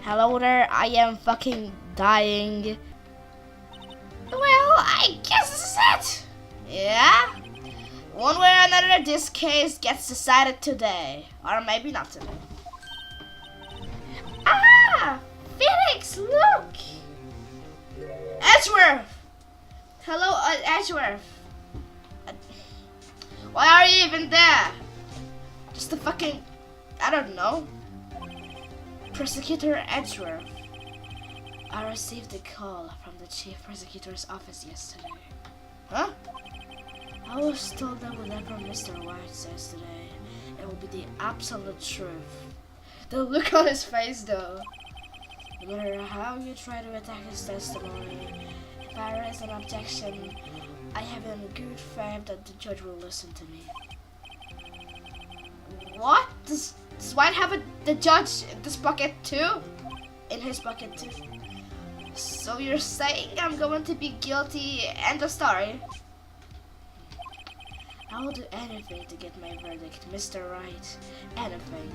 Hello there, I am fucking dying. Well, I guess this is it. Yeah? One way or another, this case gets decided today. Or maybe not today. Ah! Phoenix, look! Edgeworth! Hello, Edgeworth. Why are you even there? Just a fucking... I don't know. Prosecutor Edgeworth. I received a call from the Chief Prosecutor's office yesterday. Huh? I was told that whatever Mr. Wright says today, it will be the absolute truth. The look on his face though. No matter how you try to attack his testimony, if I raise an objection, I have in good faith that the judge will listen to me. What? Does Wright have the judge in this bucket too? In his bucket too? So you're saying I'm going to be guilty, end of story? I will do anything to get my verdict, Mr. Wright. Anything.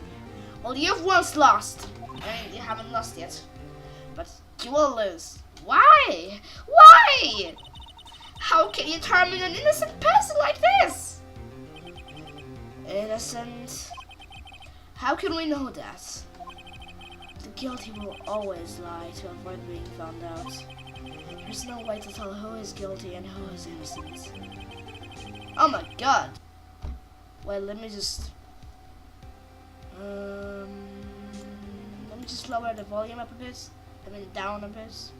Well, you've once lost. I mean, you haven't lost yet. But you will lose. Why? Why? How can you turn me an innocent person like this? Innocent? How can we know that? The guilty will always lie to avoid being found out. There's no way to tell who is guilty and who is innocent. Oh my god! Wait, let me just lower the volume up a bit. I mean down a bit.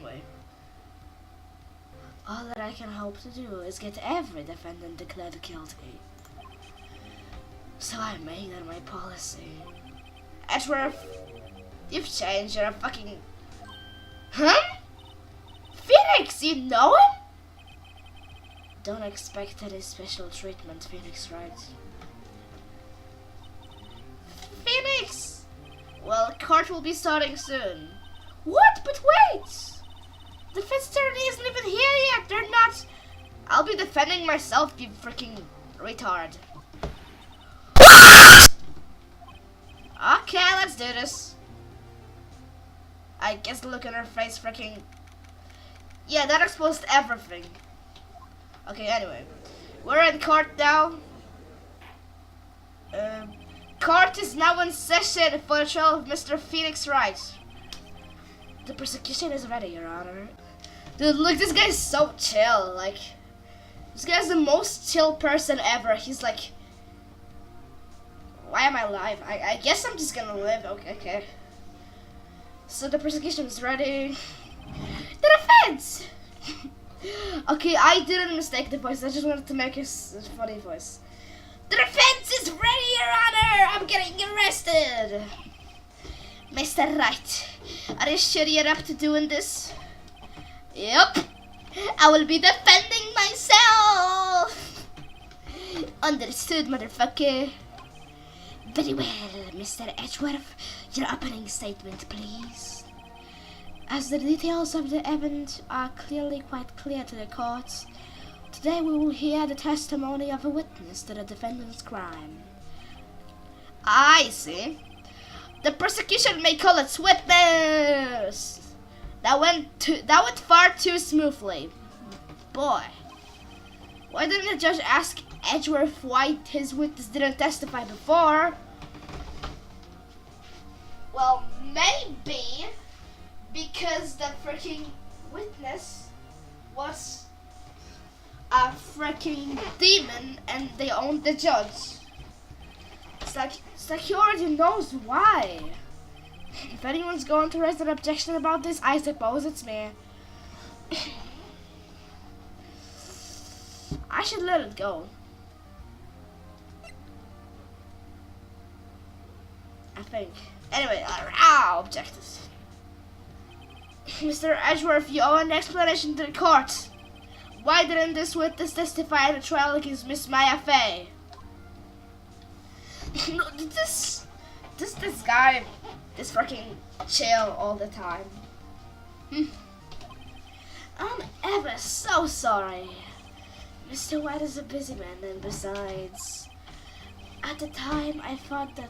Wait. All that I can hope to do is get every defendant declared guilty. So I made that my policy. Edgeworth, you've changed. You're a fucking... Huh? Phoenix, you know him? Don't expect any special treatment, Phoenix, right? Phoenix! Well, court will be starting soon. What? But wait! The defense attorney isn't even here yet. They're not... I'll be defending myself, you freaking retard. Okay, let's do this. I guess the look on her face freaking... Yeah, that exposed everything. Okay, anyway. We're in court now. Court is now in session for the trial of Mr. Phoenix Wright. The prosecution is ready, Your Honor. Dude, look, this guy's so chill. Like, this guy's the most chill person ever. He's like... Why am I alive? I guess I'm just gonna live. Okay. So the prosecution is ready. The defense! Okay, I didn't mistake the voice. I just wanted to make a funny voice. The defense is ready, Your Honor! I'm getting arrested! Mr. Wright, are you sure you're up to doing this? Yep. I will be defending myself! Understood, motherfucker. Very well, Mr. Edgeworth. Your opening statement, please. As the details of the event are clearly quite clear to the court, today we will hear the testimony of a witness to the defendant's crime. I see. The prosecution may call its witness. That went far too smoothly. Boy, why didn't the judge ask Edgeworth why his witness didn't testify before? Well, maybe because the freaking witness was a freaking demon and they owned the judge. It's like he already knows why. If anyone's going to raise an objection about this, I suppose it's me. I should let it go. I think. Anyway, objectives. Mr. Edgeworth, you owe an explanation to the court. Why didn't this witness testify in the trial against Miss MAYIA Faye? No, this guy is freaking chill all the time. I'm ever so sorry. Mr. White is a busy man, and besides, at the time I thought that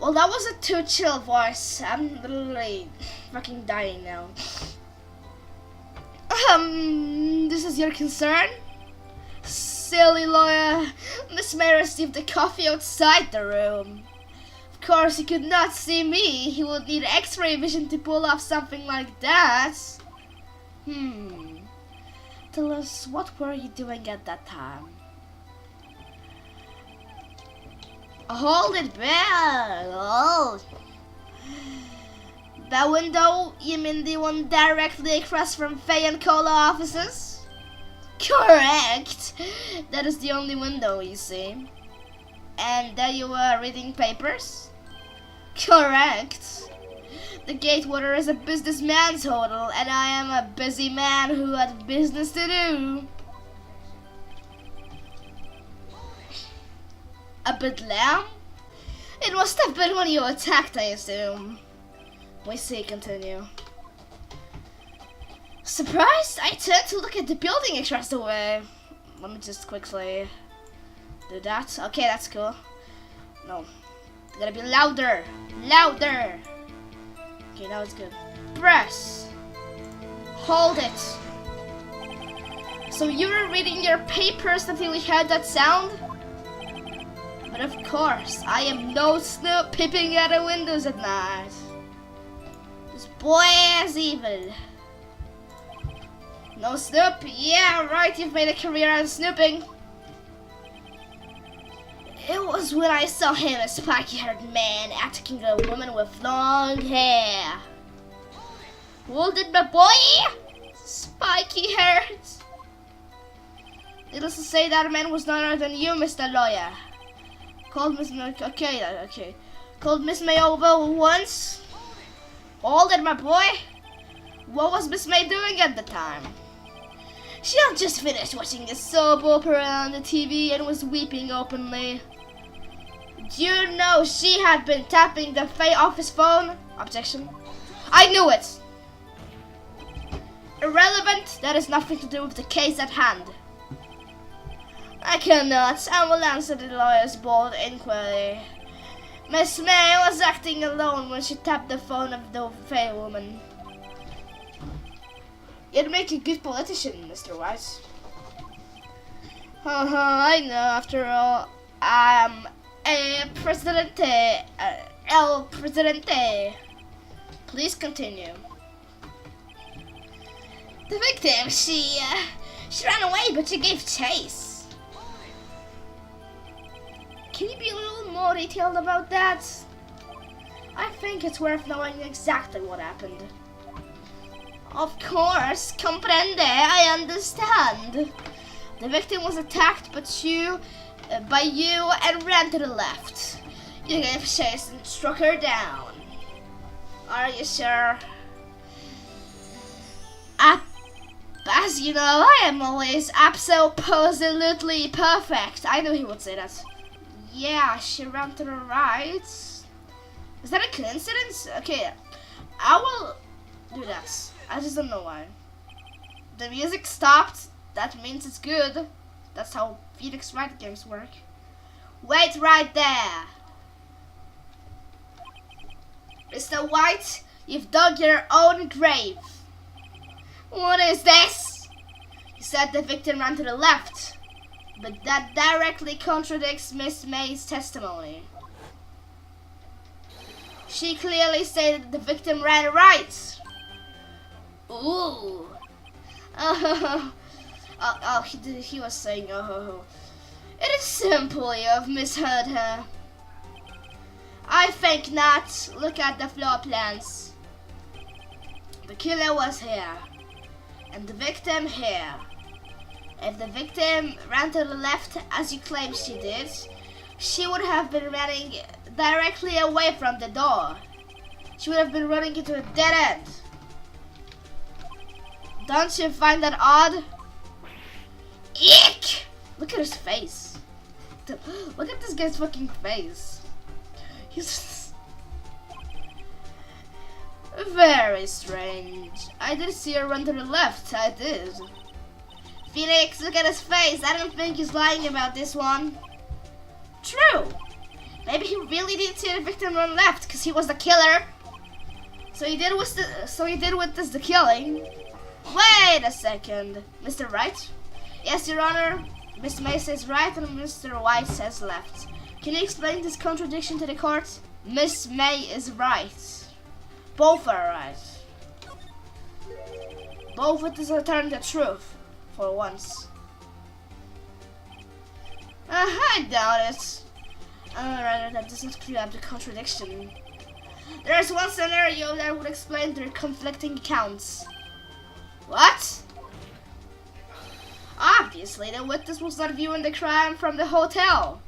Well, that was a too chill voice. I'm literally fucking dying now. This is your concern? Silly lawyer. Miss May received the coffee outside the room. Of course, he could not see me. He would need X-ray vision to pull off something like that. Tell us, what were you doing at that time? Hold it, Bill. Oh. That window? You mean the one directly across from Faye and Cola offices? Correct. That is the only window, you see. And there you were reading papers? Correct. The Gatewater is a businessman's hotel, and I am a busy man who had business to do. A bedlam? It must have been when you attacked, I assume. We see, continue. Surprised? I turned to look at the building across the way. Let me just quickly do that. Okay, that's cool. No. It's gotta be louder. Louder! Okay, now it's good. Press. Hold it. So you were reading your papers until you heard that sound? But of course, I am no snoop peeping out of windows at night. This boy is evil. No snoop? Yeah, right, you've made a career out of snooping. It was when I saw him, a spiky-haired man, attacking a woman with long hair. Hold it, my boy! Spiky-haired. Needless to say, that man was none other than you, Mr. Lawyer. Called Miss May, okay. Called Miss May over once. Hold it, my boy. What was Miss May doing at the time? She had just finished watching a soap opera on the TV and was weeping openly. Do you know she had been tapping the Faye office phone? Objection. I knew it. Irrelevant. That has nothing to do with the case at hand. I cannot. I will answer the lawyer's bold inquiry. Miss May was acting alone when she tapped the phone of the Faye woman. You'd make a good politician, Mr. Wright. I know. After all, I'm a presidente. El Presidente. Please continue. The victim, she ran away, but she gave chase. Can you be a little more detailed about that? I think it's worth knowing exactly what happened. Of course, comprende, I understand. The victim was attacked by you and ran to the left. You gave chase and struck her down. Are you sure? As you know, I am always absolutely perfect. I knew he would say that. Yeah, she ran to the right. Is that a coincidence? Okay, I will do that. I just don't know why. The music stopped. That means it's good. That's how Phoenix Wright games work. Wait right there. Mr. White, you've dug your own grave. What is this? You said the victim ran to the left. But that directly contradicts Miss May's testimony. She clearly stated the victim ran right. Ooh. He was saying, oh. It is simple, you have misheard her. I think not. Look at the floor plans. The killer was here. And the victim here. If the victim ran to the left, as you claim she did, she would have been running directly away from the door. She would have been running into a dead end. Don't you find that odd? Eek! Look at his face. Look at this guy's fucking face. He's very strange. I did see her run to the left. I did. Phoenix, look at his face. I don't think he's lying about this one. True. Maybe he really didn't see the victim run left because he was the killer. So he did witness the killing. Wait a second, Mr. Wright? Yes, Your Honor. Miss May says right and Mr. White says left. Can you explain this contradiction to the court? Miss May is right. Both are right. Both witnesses are telling the truth, for once. I doubt it. Rather, that doesn't clear up the contradiction. There is one scenario that would explain their conflicting accounts. What? Obviously, the witness was not viewing the crime from the hotel.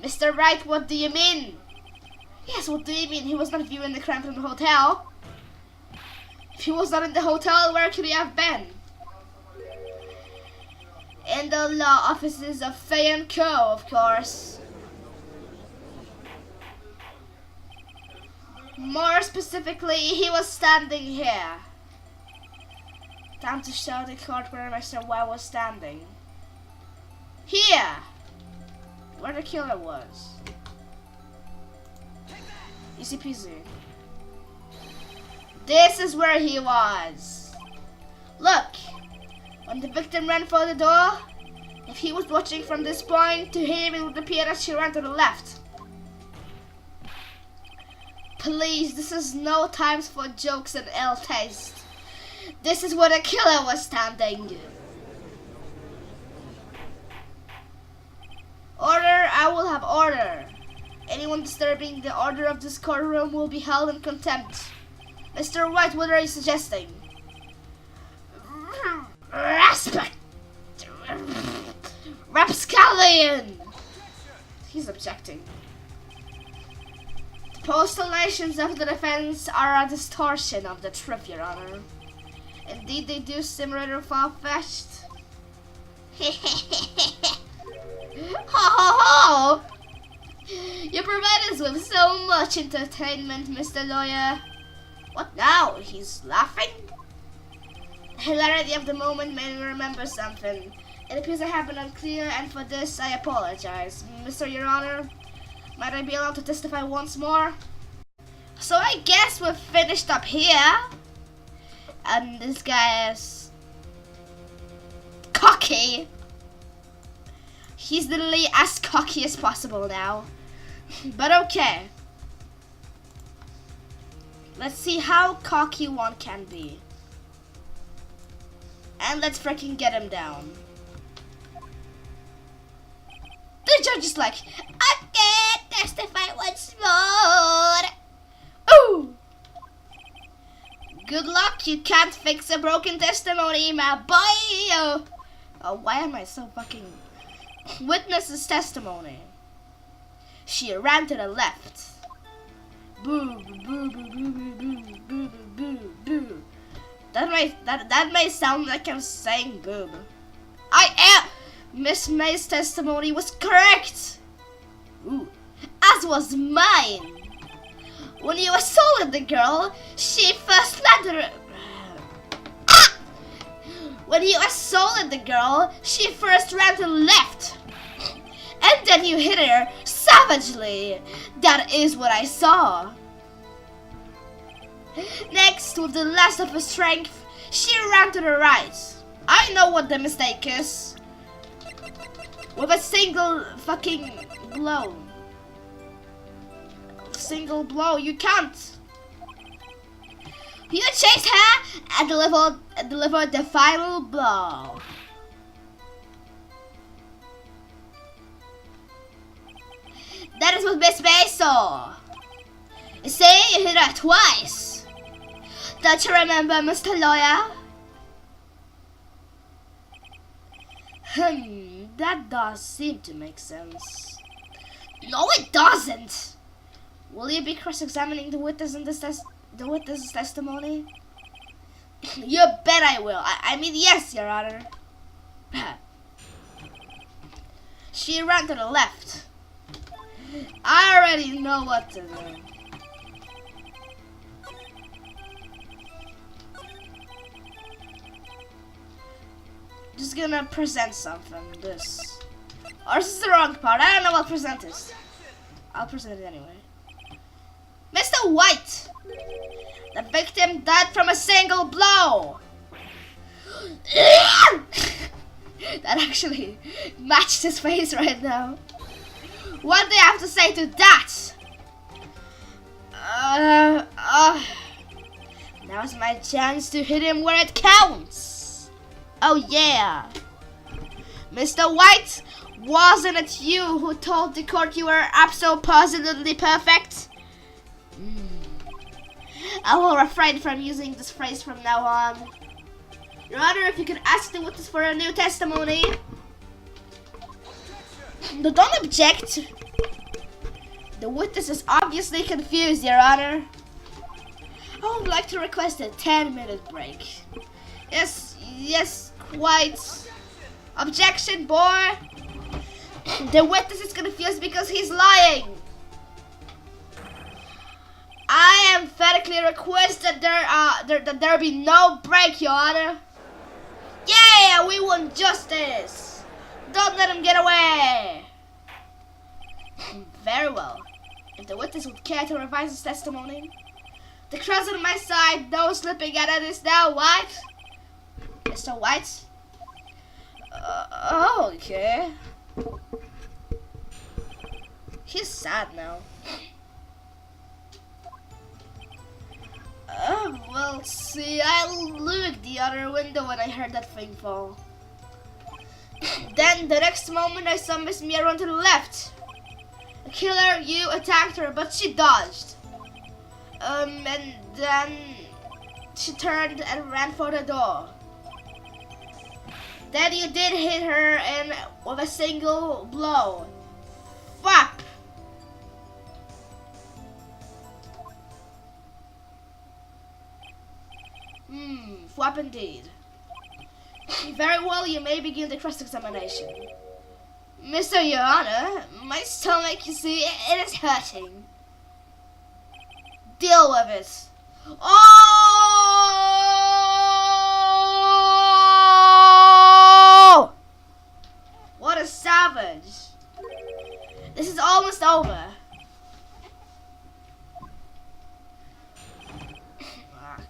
Mr. Wright, what do you mean? Yes, what do you mean? He was not viewing the crime from the hotel. If he was not in the hotel, where could he have been? In the law offices of Fay & Co, of course. More specifically, he was standing here. Time to show the court where Mr. White was standing. Here! Where the killer was. Easy peasy. This is where he was. Look! When the victim ran for the door, if he was watching from this point, to him it would appear that she ran to the left. Please, this is no time for jokes and ill taste. This is where the killer was standing. Order, I will have order. Anyone disturbing the order of this courtroom will be held in contempt. Mr. White, what are you suggesting? Rapscallion! He's objecting. The postulations of the defense are a distortion of the truth, Your Honor. Indeed, they do seem rather far-fetched. Ho ho ho! You provide us with so much entertainment, Mr. Lawyer. What now? He's laughing? The hilarity of the moment made me remember something. It appears I have been unclear, and for this I apologize. Mr. Your Honor, might I be allowed to testify once more? So I guess we're finished up here. And this guy is cocky. He's literally as cocky as possible now. But okay. Let's see how cocky one can be. And let's freaking get him down. The judge is like, I can't testify once more. Ooh! Good luck, you can't fix a broken testimony, my boy! Oh, why am I so fucking... Witness's testimony. She ran to the left. Boo, boo, boo, boo, boo, boo, boo, boo, boo. That may sound like I'm saying boob. I am! Miss May's testimony was correct! Ooh. As was mine! When you assaulted the girl, she first landed her... When you assaulted the girl, she first ran to the left. And then you hit her savagely. That is what I saw. Next, with the last of her strength, she ran to the right. I know what the mistake is. With a single fucking blow. Single blow, you can't. You chased her and delivered the final blow. That is what Miss May saw. You see, you hit her twice. Don't you remember, Mr. Lawyer? That does seem to make sense. No, it doesn't. Will you be cross-examining the witness in this the witness's testimony? You bet I will. I mean, yes, Your Honor. She ran to the left. I already know what to do. Just gonna present something. This. Or is this the wrong part? I don't know. I'll present this. I'll present it anyway. Mr. White! The victim died from a single blow! That actually matched his face right now. What do you have to say to that? Now's my chance to hit him where it counts. Oh yeah. Mr. White, wasn't it you who told the court you were absolutely perfect? I will refrain from using this phrase from now on. Your Honor, if you could ask the witness for a new testimony. No, don't object. The witness is obviously confused, Your Honor. I would like to request a 10-minute break. Yes, quite. Objection, boy. The witness is confused because he's lying. I emphatically request that there be no break, Your Honor. Yeah, we want justice. Don't let him get away. Very well. If the witness would care to revise his testimony. The crowd's on my side. No slipping out of this now, White. Mr. White? Okay. He's sad now. Well, see, I looked the other window when I heard that thing fall. Then, the next moment, I saw Miss MAYIA run to the left. The killer, you attacked her, but she dodged. And then she turned and ran for the door. Then you did hit her and with a single blow. Fuck! Flap indeed. Very well, you may begin the cross-examination. Mr. Your Honor, my stomach, you see, it is hurting. Deal with it. Oh! What a savage. This is almost over.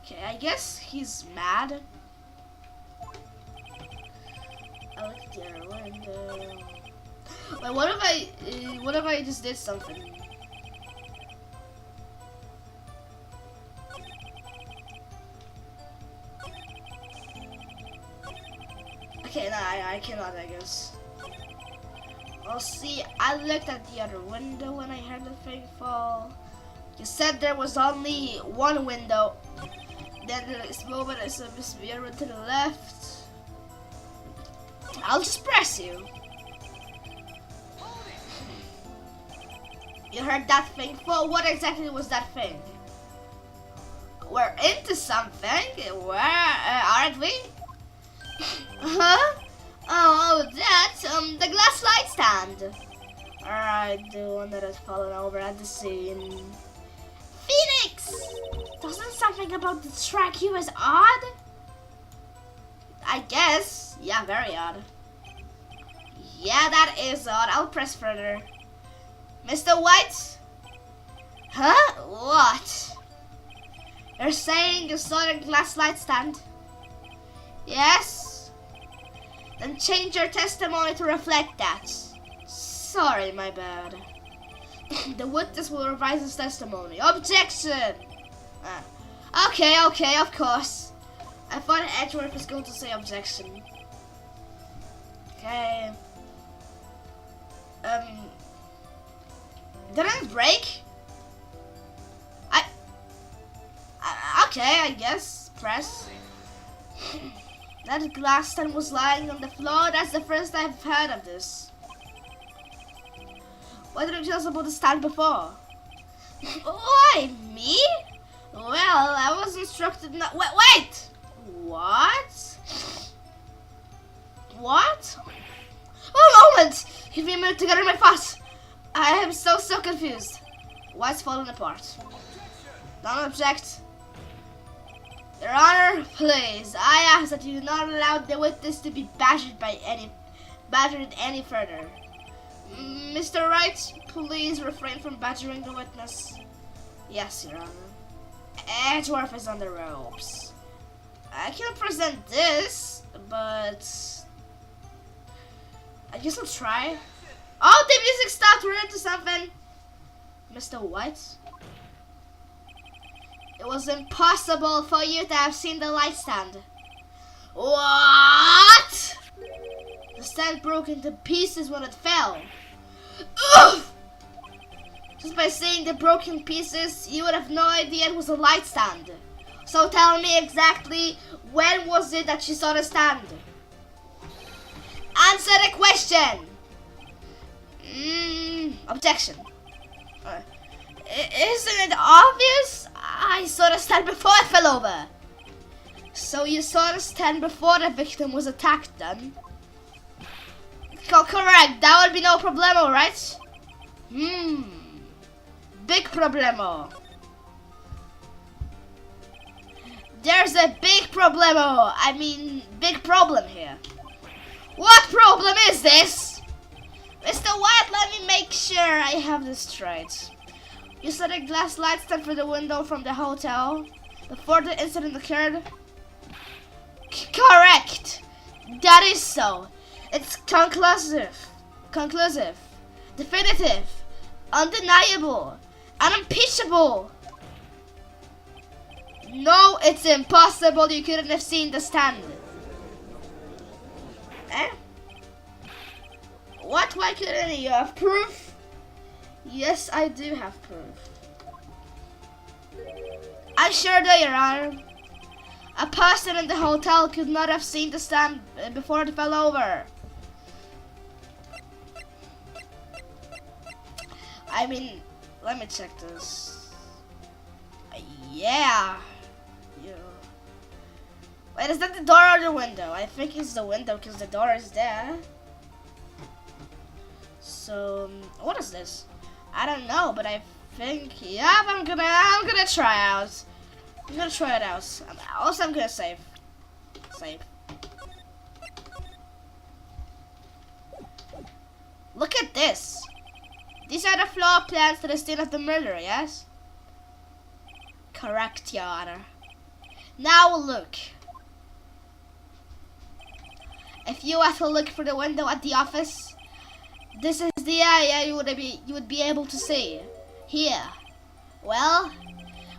Okay, I guess he's mad. I looked at the window. Wait, what if I just did something? Okay, no, I cannot, I guess. Well, see, I looked at the other window when I heard the thing fall. You said there was only one window. Then the next moment I saw Miss MAYIA run to the left. I'll just press you. You heard that thing fall? What exactly was that thing? We're into something. Where aren't we? Huh? Oh, that's the glass light stand. Alright, the one that has fallen over at the scene. Phoenix! Doesn't something about the strike you as odd? I guess. Yeah, very odd. Yeah, that is odd. I'll press further. Mr. White? Huh? What? You're saying you saw the glass light stand? Yes? Then change your testimony to reflect that. Sorry, my bad. The witness will revise his testimony. Objection! Okay, of course. I thought Edgeworth was going to say objection. Okay. Did I break? Okay, I guess. Press. That glass stand was lying on the floor. That's the first I've heard of this. Why didn't you tell us about the stand before? Why, me? Well, I was instructed not. Wait! What? What? Oh, moment! Give me a minute to gather my thoughts. I am so confused. Why it's falling apart? Don't object. Your Honor, please, I ask that you do not allow the witness to be badgered any further. Mr. Wright, please refrain from badgering the witness. Yes, Your Honor. Edgeworth is on the ropes. I can present this, but I guess I'll try. Oh, the music stopped. We're into something. Mr. White? It was impossible for you to have seen the light stand. What? The stand broke into pieces when it fell. Ugh! Just by seeing the broken pieces, you would have no idea it was a light stand. So tell me exactly, when was it that you saw the stand? Answer the question! Objection. Isn't it obvious? I saw the stand before it fell over. So you saw the stand before the victim was attacked then? Correct, that would be no problemo, right? Big problemo. There's a big problemo. I mean, big problem here. What problem is this? Mr. White, let me make sure I have this straight. You saw the glass light stand through the window from the hotel before the incident occurred? Correct. That is so. It's conclusive, definitive, undeniable, unimpeachable. No, it's impossible. You couldn't have seen the stand. Eh? What? Why couldn't you have proof? Yes, I do have proof. I sure do, Your Honor. A person in the hotel could not have seen the stand before it fell over. I mean, let me check this. Yeah. Wait, is that the door or the window? I think it's the window because the door is there. So, what is this? I don't know, but I think, yeah, I'm gonna try out. I'm gonna try it out. Also, I'm gonna save. Save. Look at this. These are the floor plans to the scene of the murder, yes? Correct, Your Honor. Now look. If you have to look through the window at the office, this is the area you would be able to see. Here. Well,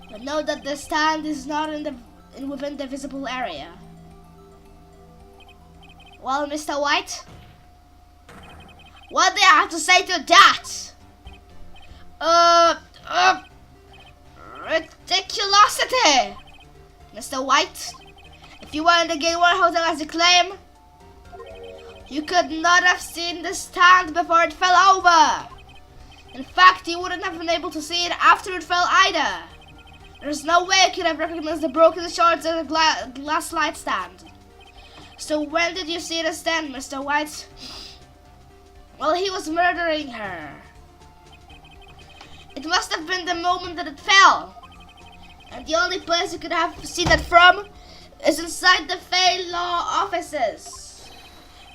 but note that the stand is not within the visible area. Well, Mr. White, what do you have to say to that? Ridiculosity! Mr. White, if you were in the Gateway Hotel as you claim, you could not have seen the stand before it fell over. In fact, you wouldn't have been able to see it after it fell either. There's no way you could have recognized the broken shards of the glass light stand. So when did you see the stand, Mr. White? Well, he was murdering her. It must have been the moment that it fell. And the only place you could have seen it from is inside the Fay Law offices.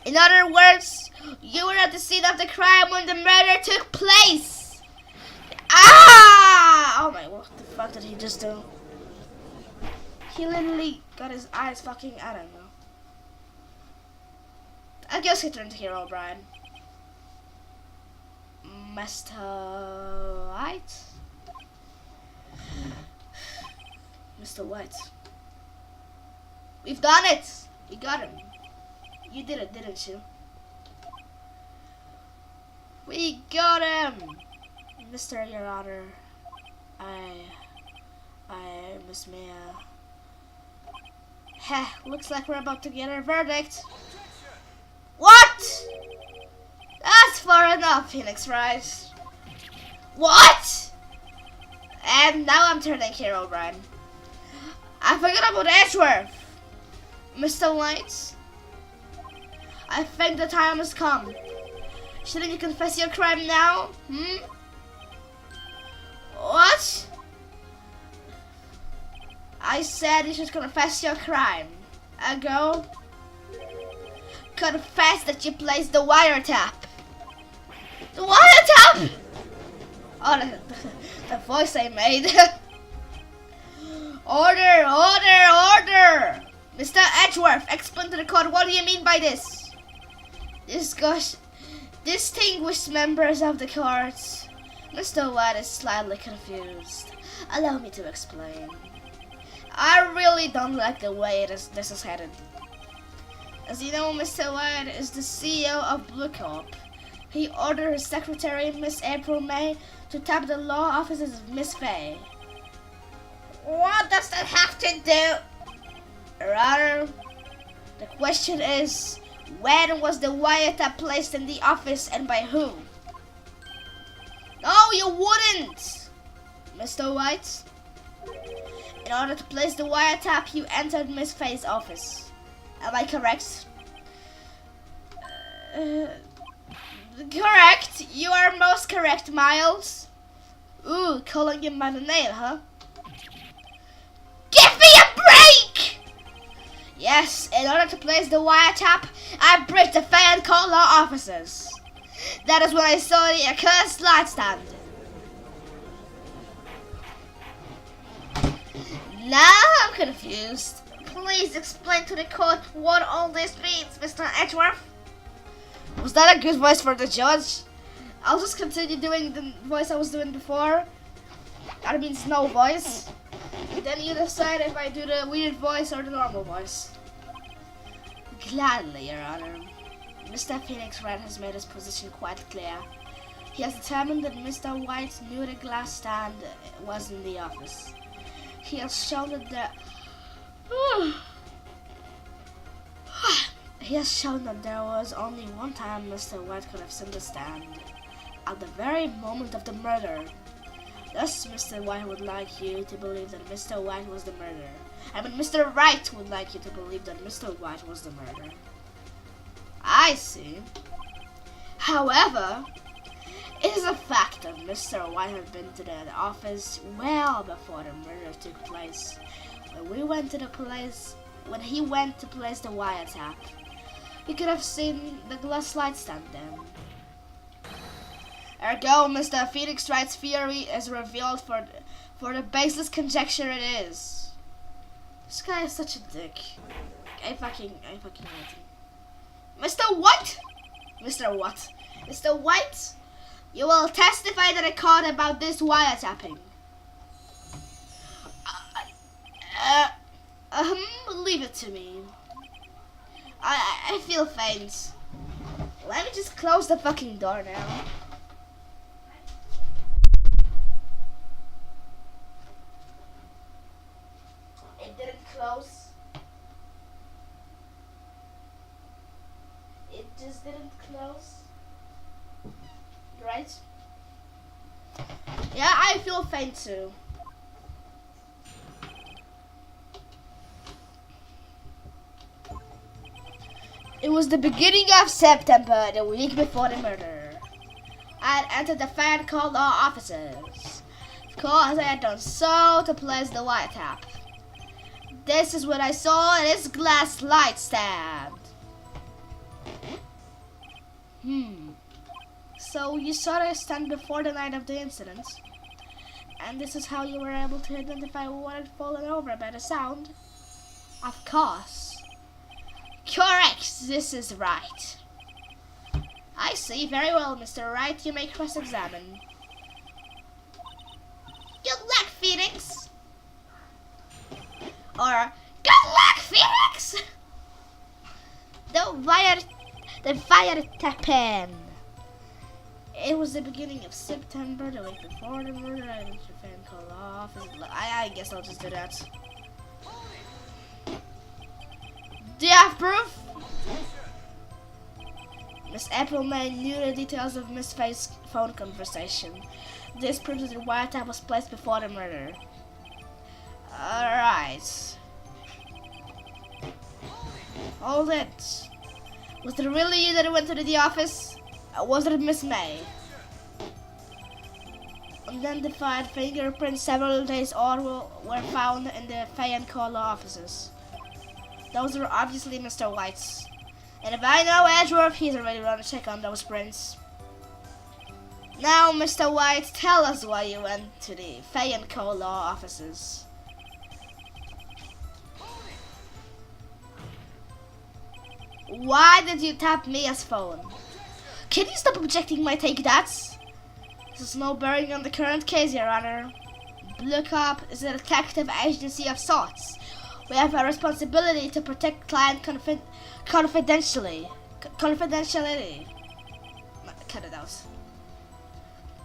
In other words, you were at the scene of the crime when the murder took place. Ah! Oh my, what the fuck did he just do? He literally got his eyes fucking, I don't know. I guess he turned to Hero Brian. Mr. White? Mr. White. We've done it! We got him. You did it, didn't you? We got him! Mr. Your Honor, I, Miss Maya. Heh, looks like we're about to get our verdict. What? That's far enough, Phoenix Wright. What? And now I'm turning Hero Brian. I forgot about Edgeworth. Mr. White, I think the time has come. Shouldn't you confess your crime now? What? I said you should confess your crime. Confess that you placed the wiretap. The wiretap! Oh, the voice I made. Order, order, order! Mr. Edgeworth, explain to the court, what do you mean by this? Distinguished members of the court, Mr. White is slightly confused. Allow me to explain. I really don't like the way this is headed. As you know, Mr. White is the CEO of Blue Corp. He ordered his secretary, Miss April May, to tap the law offices of Miss Fay. What does that have to do? Rather, the question is, when was the wiretap placed in the office and by who? No, you wouldn't! Mr. White, in order to place the wiretap, you entered Miss Fay's office. Am I correct? Correct. You are most correct, Miles. Ooh, calling him by the name, huh? Give me a break! Yes, in order to place the wiretap, I breached the Fay and Coal Law officers. That is when I saw the accursed light stand. Now I'm confused. Please explain to the court what all this means, Mr. Edgeworth. Was that a good voice for the judge? I'll just continue doing the voice I was doing before. That means no voice. Then you decide if I do the weird voice or the normal voice. Gladly, Your Honor. Mr. Phoenix Wright has made his position quite clear. He has determined that Mr. White knew the glass stand was in the office. He has shown that there was only one time Mr. White could have seen the stand, at the very moment of the murder. Thus, Mr. White would like you to believe that Mr. White was the murderer. I mean, Mr. Wright would like you to believe that Mr. White was the murderer. I see. However, it is a fact that Mr. White had been to the office well before the murder took place. When he went to place the wiretap, he could have seen the glass light stand then. Ergo, Mr. Phoenix Wright's theory is revealed for the baseless conjecture it is. This guy is such a dick. I fucking hate him. Mr. What? Mr. What? Mr. White, you will testify to the court about this wiretapping. Leave it to me. I feel faint. Let me just close the fucking door now. It didn't close. It just didn't close. Right? Yeah, I feel faint too. It was the beginning of September, the week before the murder. I had entered the Fay and Coal Law offices. Of course, I had done so to place the wiretap. This is what I saw in this glass light stand. So you saw the stand before the night of the incident, and this is how you were able to identify what had fallen over by the sound? Of course. Correct, this is right. I see, very well, Mr. Wright, you may cross-examine. Good luck, Phoenix! Or, good luck, Phoenix! The wiretapping. It was the beginning of September, the week before the murder. I didn't call off. I guess I'll just do that. Do you have proof? Miss April May knew the details of Miss Fay's phone conversation. This proves that the wiretap was placed before the murder. Alright. Hold it. Was it really you that went to the office? Or was it Miss May? Unidentified fingerprints several days old were found in the Fay and Coal offices. Those were obviously Mr. White's. And if I know Edgeworth, he's already run a check on those prints. Now, Mr. White, tell us why you went to the Fay & Co. law offices. Why did you tap Maya's phone? Can you stop objecting my take that? This is no bearing on the current case, Your Honor. Blue Cop is a detective agency of sorts. We have a responsibility to protect client confidentiality. Cut it out.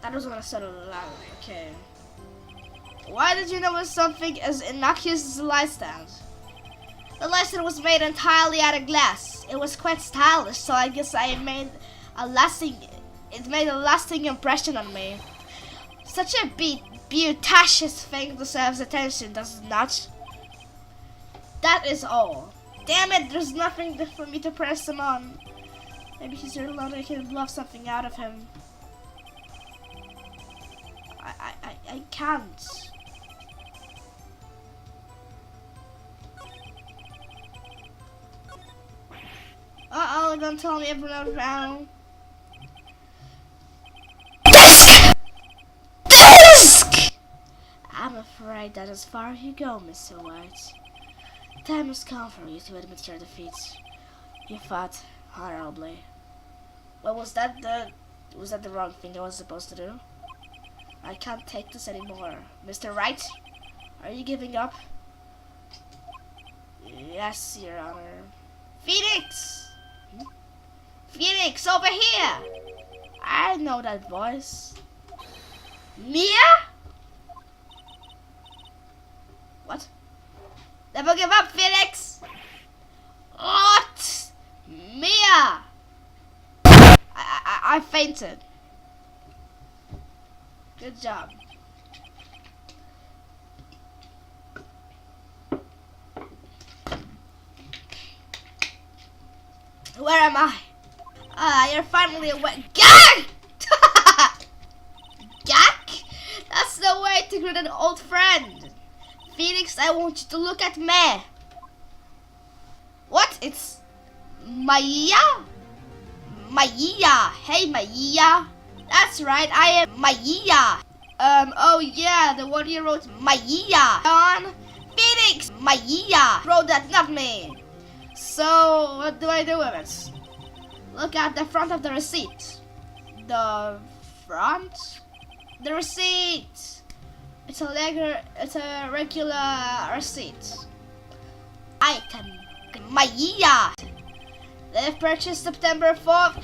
That was when I said it loud. Okay. Why did you notice something as innocuous as a light stand? The light stand was made entirely out of glass. It was quite stylish, so I guess it made a lasting impression on me. Such a beauticious thing deserves attention, does it not? That is all. Damn it, there's nothing for me to press him on. Maybe he's here alone and I can bluff something out of him. I can't. Uh-oh, don't tell me everyone around. Desk! I'm afraid that as far as you go, Mr. White. Time has come for you to admit your defeat. You fought honorably. Well, was that the wrong thing I was supposed to do? I can't take this anymore. Mr. Wright, are you giving up? Yes, Your Honor. Phoenix! Phoenix, over here! I know that voice. Mia? What? Never give up, Phoenix! What? Mia! I fainted. Good job. Where am I? You're finally awake. Gak! Gak? That's the way to greet an old friend. Phoenix, I want you to look at me. What? It's MAYIA? MAYIA. Hey, MAYIA. That's right, I am MAYIA. Oh yeah, the one you wrote MAYIA on. Phoenix, MAYIA wrote that, not me. So, what do I do with it? Look at the front of the receipt. The front? The receipt. It's a regular receipt. Item. MAYIA. They've purchased September 4th.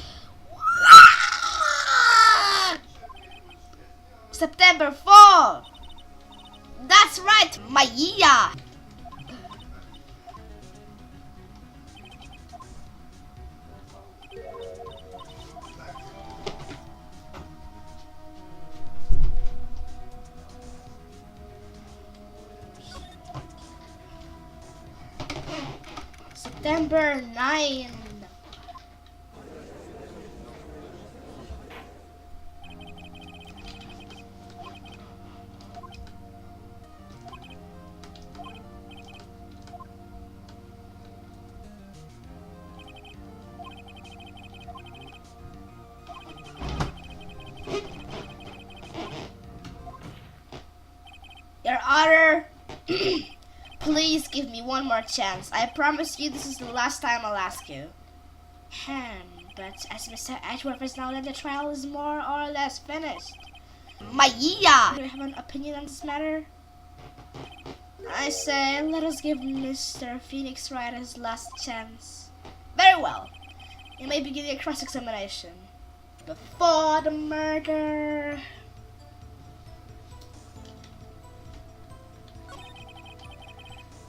September 4th. That's right, MAYIA. September 9. Your Honor, please give me one more chance. I promise you this is the last time I'll ask you. But as Mr. Edgeworth has now that the trial is more or less finished. MAYIA! Do you have an opinion on this matter? I say, let us give Mr. Phoenix Wright his last chance. Very well. You may begin your cross-examination. Before the murder...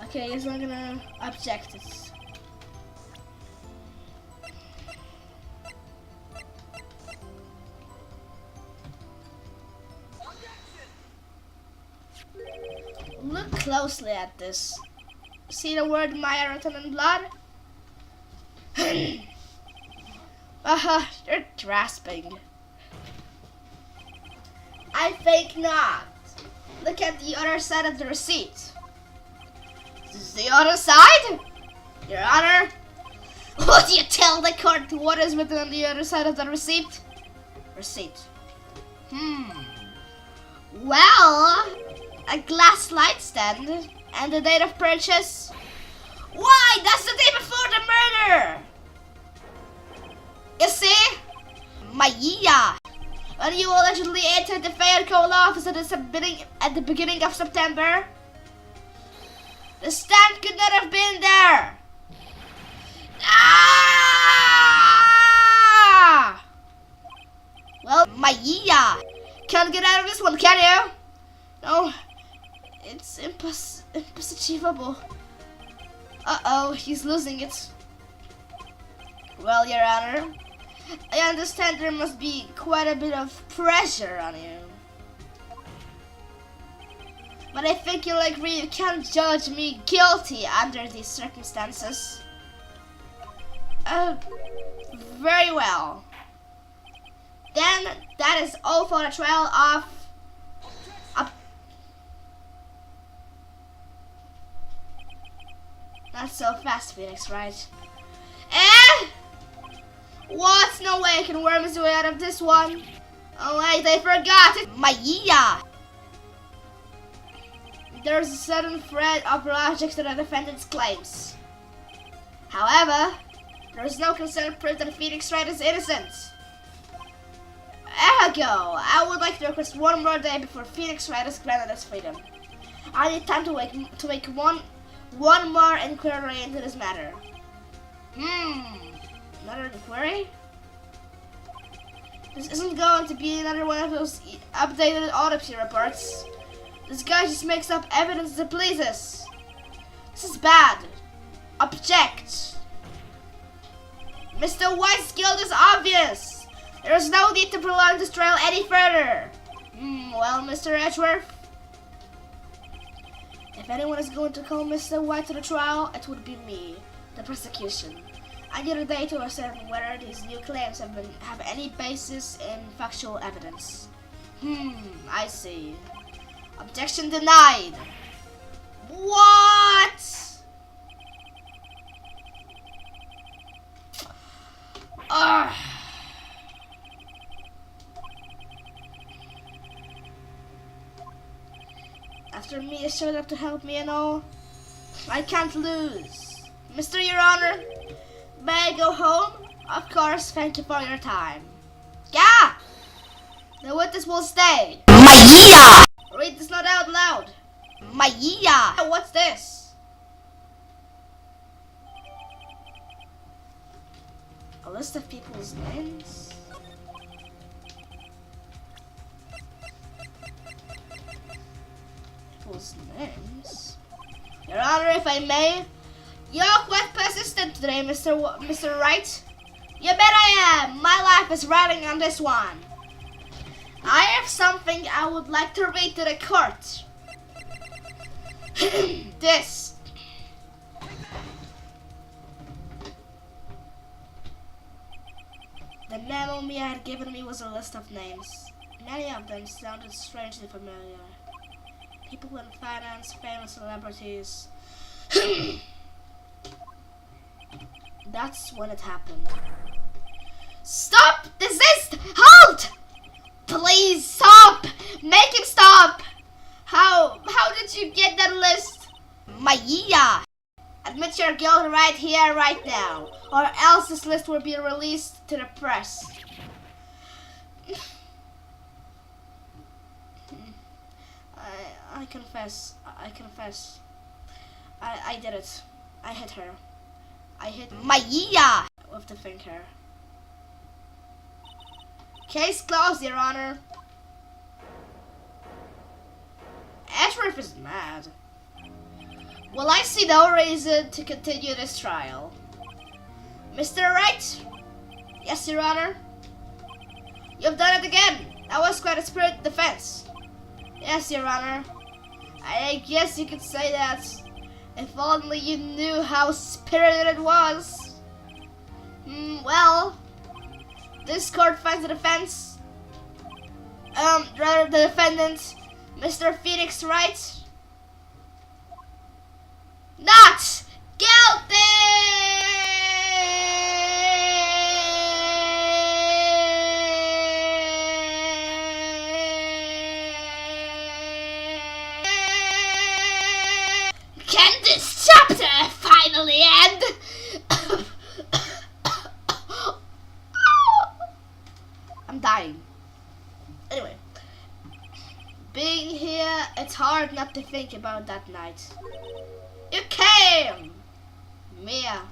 Okay, he's not gonna object it. Look closely at this. See the word MAYIA written in blood? You're grasping. I think not. Look at the other side of the receipt. This is the other side? Your Honor, would you tell the court what is written on the other side of the receipt? Receipt. Well, a glass light stand and the date of purchase. Why? That's the day before the murder. You see? MAYIA. When you allegedly entered the Faircole office at the beginning of September, the stand could not have been there. Ah! Well, MAYIA, can't get out of this one, can you? No, it's impossible. Uh-oh, he's losing it. Well, Your Honor, I understand there must be quite a bit of pressure on you. But I think you'll agree you can't judge me guilty under these circumstances. Very well. Then that is all for the trial of... Not so fast, Phoenix, right? Eh? What? No way I can worm his way out of this one. Oh wait, I forgot it. MAYIA. There's a certain thread of logic to the defendant's claims. However, there is no concern proof that Phoenix Wright is innocent. Ergo, I would like to request one more day before Phoenix Wright is granted his freedom. I need time to make one more inquiry into this matter. Another inquiry? This isn't going to be another one of those updated autopsy reports. This guy just makes up evidence as it pleases. This is bad. Object. Mr. White's guilt is obvious. There is no need to prolong this trial any further. Well, Mr. Edgeworth, if anyone is going to call Mr. White to the trial, it would be me, the prosecution. I need a day to ascertain whether these new claims have any basis in factual evidence. I see. Objection denied. What? After Mia showed up to help me and all, I can't lose. Mr. Your Honor, may I go home? Of course, thank you for your time. Yeah! The witness will stay. MAYIA! Read this not out loud. MAYIA! What's this? A list of people's names? People's names? Your Honor, if I may, you're quite persistent today, Mr. Wright. You bet I am. My life is riding on this one. I have something I would like to read to the court. This. The memo Mia had given me was a list of names. Many of them sounded strangely familiar. People in finance, famous celebrities. That's when it happened. Stop! Desist! Halt! Please stop! Make him stop! How did you get that list? MAYIA! Admit your guilt right here, right now, or else this list will be released to the press. I confess. I did it. I hit her. I hit MAYIA with the finger. Case closed, Your Honor. Edgeworth is mad. Well, I see no reason to continue this trial. Mr. Wright? Yes, Your Honor. You've done it again. That was quite a spirited defense. Yes, Your Honor. I guess you could say that. If only you knew how spirited it was. Well, this court finds the defense, rather the defendant, Mr. Phoenix Wright, not guilty! can this chapter finally end? I'm dying. Anyway, being here, it's hard not to think about that night. You came! Mia.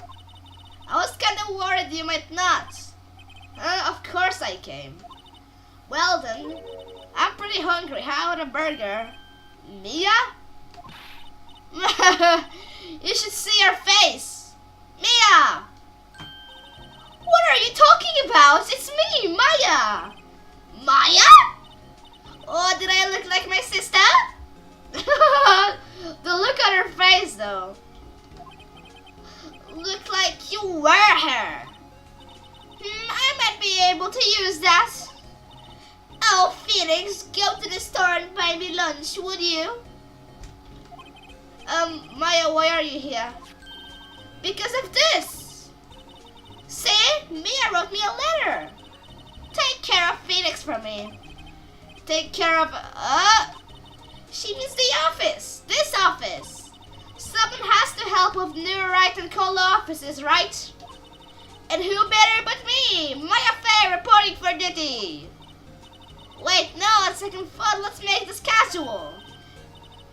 I was kinda worried you might not. Of course I came. Well then, I'm pretty hungry. How about a burger? Mia? You should see her face. Mia! What are you talking about? It's me, Maya. Maya? Oh, did I look like my sister? The look on her face though. Look like you were her. I might be able to use that. Oh, Phoenix, go to the store and buy me lunch, would you? Maya, why are you here? Because of this. See? Mia wrote me a letter. Take care of Phoenix for me. Take care of... She means the office. This office. Someone has to help with new Wright and Cola offices, right? And who better but me? Maya Faye reporting for duty. Wait, no, let's take fun. Let's make this casual.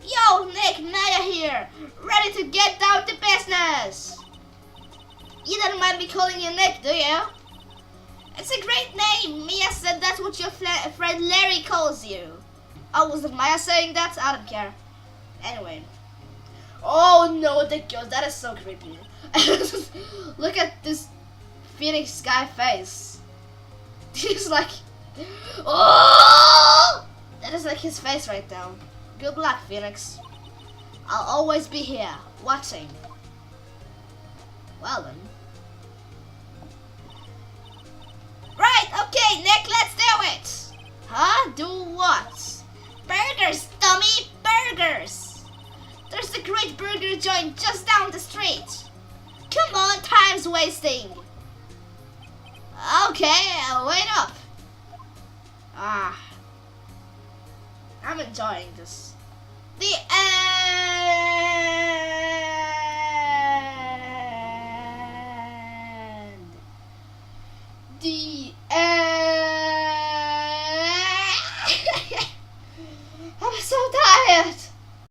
Yo, Nick, Maya here. Ready to get down to business. You don't mind me calling you Nick, do you? It's a great name. Mia said that's what your friend Larry calls you. Oh, was it Maya saying that? I don't care. Anyway. Oh no, the ghost. That is so creepy. Look at this Phoenix guy face. He's like... Oh! That is like his face right now. Good luck, Phoenix. I'll always be here, watching. Well then. Right, okay, Nick, let's do it! Huh? Do what? Burgers, dummy! Burgers! There's a great burger joint just down the street. Come on, time's wasting. Okay, I'll wait up. I'm enjoying this. The end!